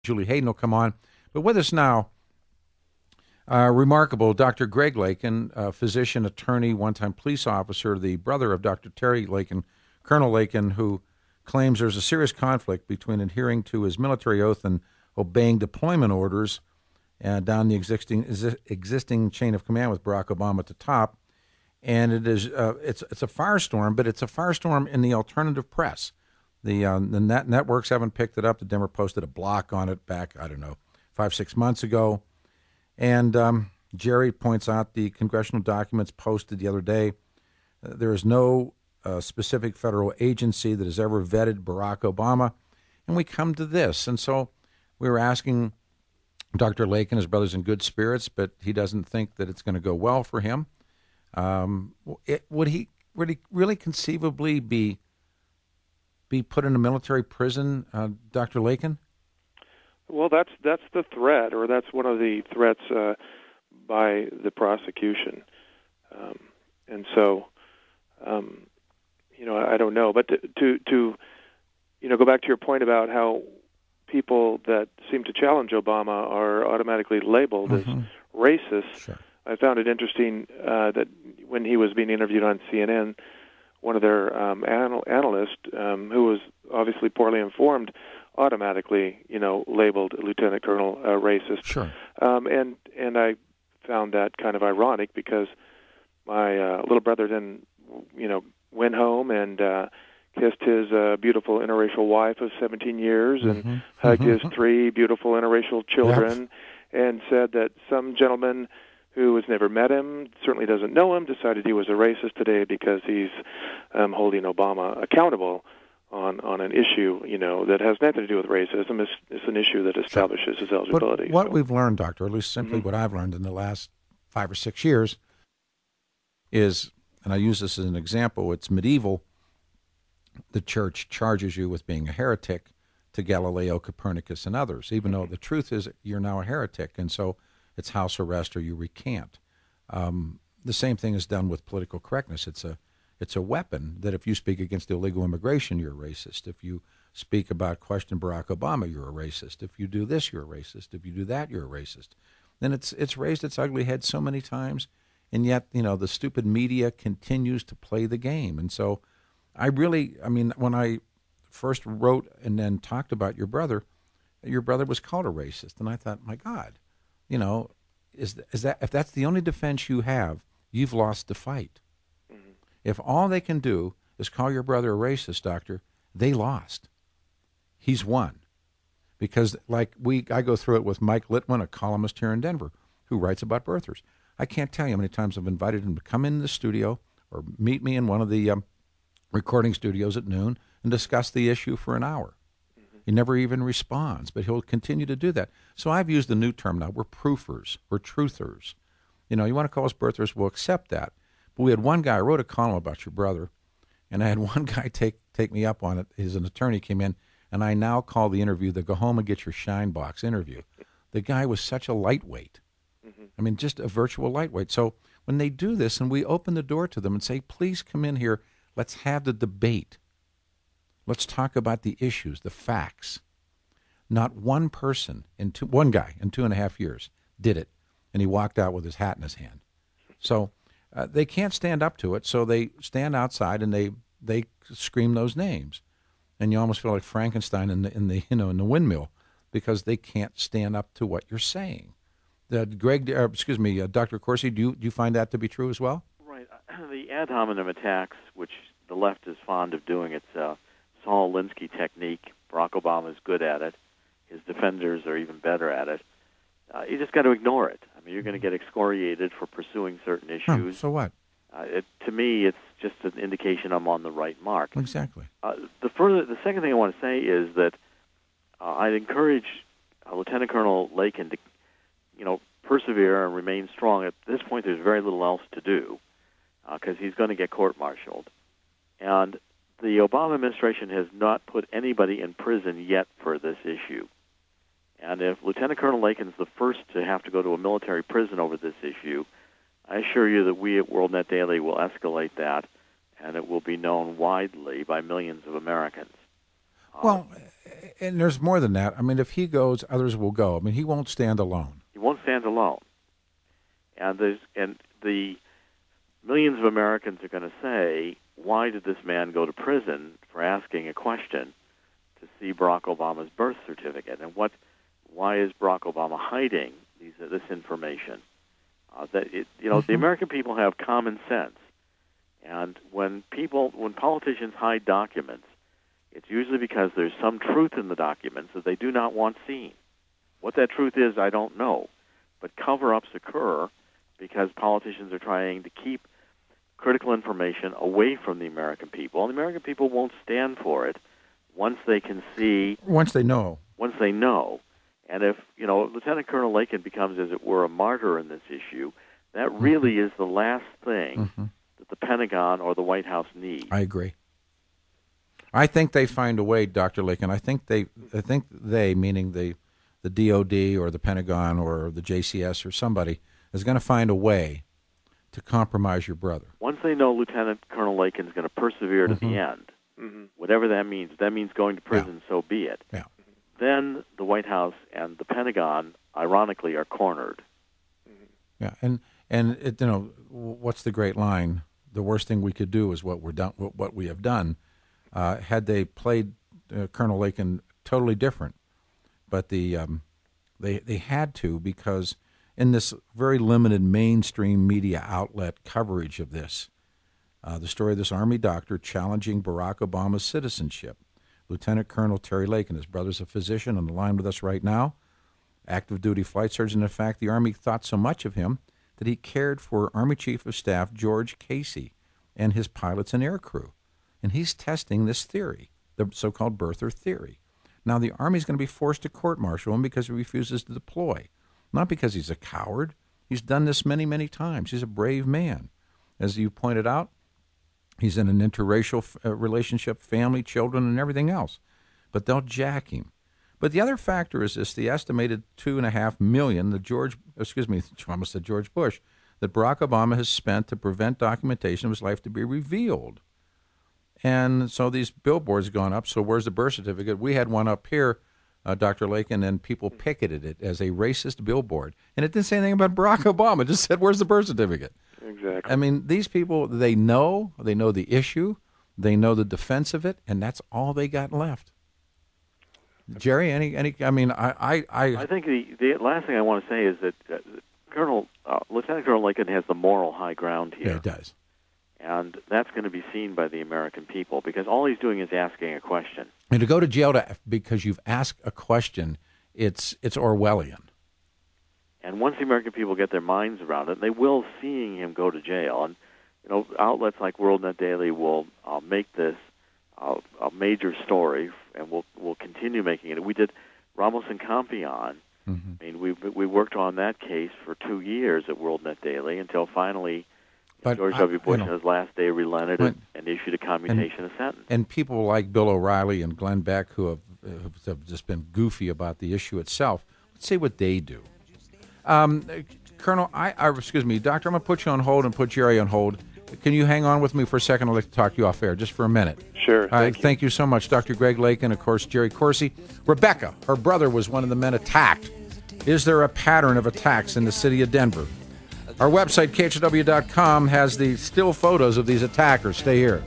Julie Hayden will come on. But with us now, remarkable Dr. Greg Lakin, physician, attorney, one-time police officer, the brother of Dr. Terry Lakin, Colonel Lakin, who claims there's a serious conflict between adhering to his military oath and obeying deployment orders down the existing chain of command with Barack Obama at the top. And it is it's a firestorm, but it's a firestorm in the alternative press. The networks haven't picked it up. The Denver Post did a block on it back, 5-6 months ago. And Jerry points out the congressional documents posted the other day. There is no specific federal agency that has ever vetted Barack Obama. And we come to this. And so we were asking Dr. Lakin, his brother's in good spirits, but he doesn't think that it's going to go well for him. Would he really conceivably be put in a military prison, Dr. Lakin? Well, that's the threat, or that's one of the threats by the prosecution, and so I don't know. But to go back to your point about how people that seem to challenge Obama are automatically labeled as racist. Sure. I found it interesting that when he was being interviewed on CNN, one of their analysts, who was obviously poorly informed, automatically, labeled Lieutenant Colonel racist. Sure. And I found that kind of ironic because my little brother then, went home and kissed his beautiful interracial wife of 17 years and hugged his 3 beautiful interracial children, and said that some gentleman who has never met him, certainly doesn't know him, decided he was a racist today because he's holding Obama accountable on an issue, that has nothing to do with racism. It's an issue that establishes his eligibility. But what we've learned, Doctor, or at least simply what I've learned in the last 5 or 6 years is, and I use this as an example, it's medieval. The church charges you with being a heretic to Galileo, Copernicus, and others, even though the truth is you're now a heretic, and so it's house arrest or you recant. The same thing is done with political correctness. It's a weapon that if you speak against illegal immigration, you're a racist. If you speak about question Barack Obama, you're a racist. If you do this, you're a racist. If you do that, you're a racist. Then it's raised its ugly head so many times, and yet the stupid media continues to play the game. And so when I first wrote and then talked about your brother was called a racist, and I thought, my God. Is that if that's the only defense you have, you've lost the fight. Mm-hmm. If all they can do is call your brother a racist, Doctor, they lost. He's won. Because I go through it with Mike Litwin, a columnist here in Denver, who writes about birthers. I can't tell you how many times I've invited him to come in the studio or meet me in one of the recording studios at noon and discuss the issue for an hour. He never even responds, but he'll continue to do that. So I've used the new term now. We're proofers. We're truthers. You want to call us birthers, we'll accept that. But we had one guy, I wrote a column about your brother, and I had one guy take me up on it. An attorney came in, and I now call the interview the go home and get your shine box interview. The guy was such a lightweight. Just a virtual lightweight. So when they do this and we open the door to them and say, please come in here, let's have the debate. Let's talk about the issues, the facts. Not one person, one guy in 2.5 years did it, and he walked out with his hat in his hand. So they can't stand up to it, so they stand outside and they scream those names, and you almost feel like Frankenstein in the windmill because they can't stand up to what you're saying. Dr. Corsi, do you find that to be true as well? Right. The ad hominem attacks, which the left is fond of doing, it's Saul Alinsky technique. Barack Obama is good at it. His defenders are even better at it. You just got to ignore it. You're going to get excoriated for pursuing certain issues. So what? To me, it's just an indication I'm on the right mark. Exactly. The second thing I want to say is that I'd encourage Lieutenant Colonel Lakin to, persevere and remain strong. At this point, there's very little else to do because he's going to get court-martialed. And the Obama administration has not put anybody in prison yet for this issue. And if Lieutenant Colonel Lakin's the first to have to go to a military prison over this issue, I assure you that we at WorldNet Daily will escalate that, and it will be known widely by millions of Americans. Well, and there's more than that. I mean, if he goes, others will go. I mean, he won't stand alone. He won't stand alone. And the millions of Americans are going to say, why did this man go to prison for asking a question to see Barack Obama's birth certificate? And why is Barack Obama hiding this information? The American people have common sense. And when politicians hide documents, it's usually because there's some truth in the documents that they do not want seen. What that truth is, I don't know. But cover-ups occur because politicians are trying to keep critical information away from the American people. And the American people won't stand for it once they can see. Once they know. Once they know. And if, Lieutenant Colonel Lakin becomes, as it were, a martyr in this issue, that really is the last thing that the Pentagon or the White House need. I agree. I think they find a way, Dr. Lakin. I think they, meaning the DOD or the Pentagon or the JCS or somebody, is going to find a way to compromise your brother. Once they know Lieutenant Colonel Lakin is going to persevere to the end, whatever that means, if that means going to prison, so be it. Yeah. Then the White House and the Pentagon, ironically, are cornered. Yeah, and what's the great line? The worst thing we could do is what we have done. Had they played Colonel Lakin totally different, but they had to, because in this very limited mainstream media outlet coverage of this, the story of this Army doctor challenging Barack Obama's citizenship. Lieutenant Colonel Terry Lakin, his brother's a physician on the line with us right now, active duty flight surgeon. In fact, the Army thought so much of him that he cared for Army Chief of Staff George Casey and his pilots and air crew. And he's testing this theory, the so-called birther theory. Now, the Army's going to be forced to court-martial him because he refuses to deploy, not because he's a coward. He's done this many, many times. He's a brave man. As you pointed out, he's in an interracial relationship, family, children, and everything else. But they'll jack him. But the other factor is this: the estimated $2.5 million that George Bush, that Barack Obama has spent to prevent documentation of his life to be revealed. And so these billboards gone up. So where's the birth certificate? We had one up here, Dr. Lakin, and people picketed it as a racist billboard. And it didn't say anything about Barack Obama. It just said, where's the birth certificate? Exactly. I mean, these people, they know the issue, they know the defense of it, and that's all they got left. Jerry, any? I mean, I think the last thing I want to say is that Lieutenant Colonel Lakin has the moral high ground here. Yeah, it does. And that's going to be seen by the American people, because all he's doing is asking a question. And to go to jail because you've asked a question, it's Orwellian. And once the American people get their minds around it, they will seeing him go to jail. And outlets like WorldNet Daily will make this a major story, and we'll continue making it. We did Ramos and Campion. I mean, we worked on that case for 2 years at WorldNet Daily until finally George W. Bush on his last day relented and issued a commutation of sentence. And people like Bill O'Reilly and Glenn Beck, who have just been goofy about the issue itself, let's see what they do. Colonel, excuse me, Doctor, I'm going to put you on hold and put Jerry on hold. Can you hang on with me for a second? I'd like to talk to you off air just for a minute. Sure. Thank you so much, Dr. Greg Lakin, of course, Jerry Corsi. Rebecca, her brother was one of the men attacked. Is there a pattern of attacks in the city of Denver? Our website, KHW.com, has the still photos of these attackers. Stay here.